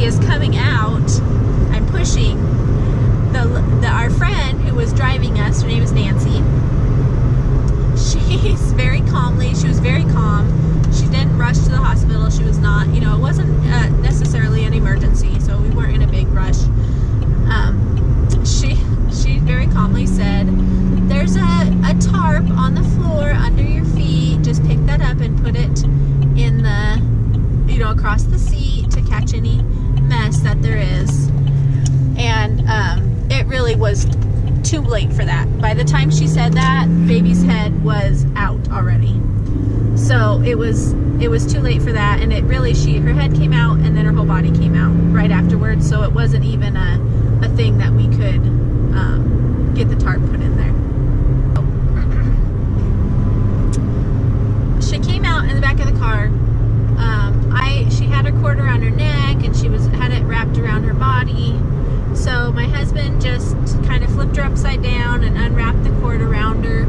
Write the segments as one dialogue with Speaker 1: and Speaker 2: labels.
Speaker 1: is coming out. I'm pushing. Our friend who was driving us, her name is Nancy. She's very calmly, she was very calm. She didn't rush to the hospital. She was not, you know, it wasn't necessarily an emergency, so we weren't in a big rush. She very calmly said, there's a tarp on the floor under your feet. Just pick that up and put it in the, you know, across the seat to catch any mess that there is. And it really was too late for that. By the time she said that, baby's head was out already. So it was too late for that, and it really, her head came out and then her whole body came out right afterwards. So it wasn't even a thing that we could get the tarp put in there. She came out in the back of the car. She had her cord around her neck, and she had it wrapped around her body. So my husband just kind of flipped her upside down and unwrapped the cord around her.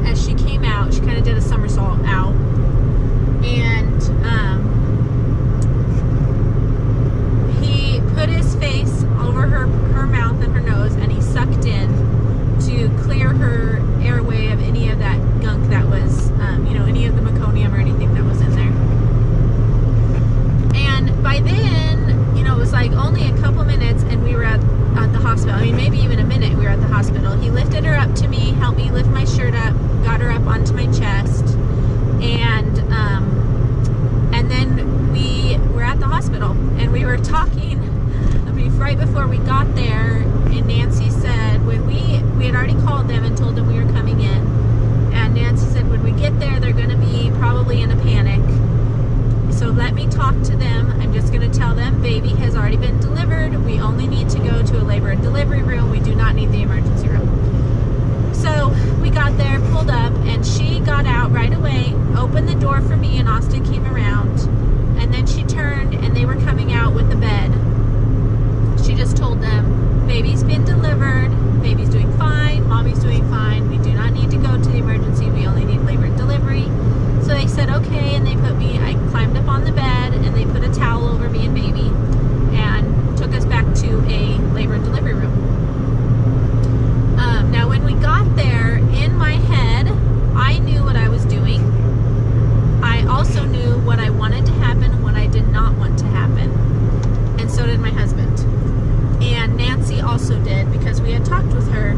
Speaker 1: As she came out, she kind of did a somersault out. And he put his face over her mouth and her nose, and he sucked in to clear her airway of any of that gunk that was, you know, any of the meconium or anything that was in there. And by then, you know, it was like only a couple minutes and we were at the hospital. I mean, maybe even a minute we were at the hospital. He lifted her up to me, helped me lift my shirt up, got her up onto my chest, and then we were at the hospital and we were talking. I mean, right before we got there, and Nancy said, when we had already called them and told them we were coming in, and Nancy said, when we get there, they're going to be probably in a panic. So let me talk to them. I'm just going to tell them baby has already been delivered. We only need to go to a labor and delivery room. We do not need the emergency room. So we got there, pulled up, and she got out right away, opened the door for me, and Austin came around. And then she turned, and they were coming out with the bed. She just told them, baby's been delivered. Baby's doing fine. Mommy's doing fine. We do not need to go to the emergency. We only need labor and delivery. So they said, okay, and I climbed up on the bed, and they put a towel over me and baby, and took us back to a labor and delivery room. Now, when we got there, in my head, I knew what I was doing. I also knew what I wanted to happen and what I did not want to happen. And so did my husband. And Nancy also did, because we had talked with her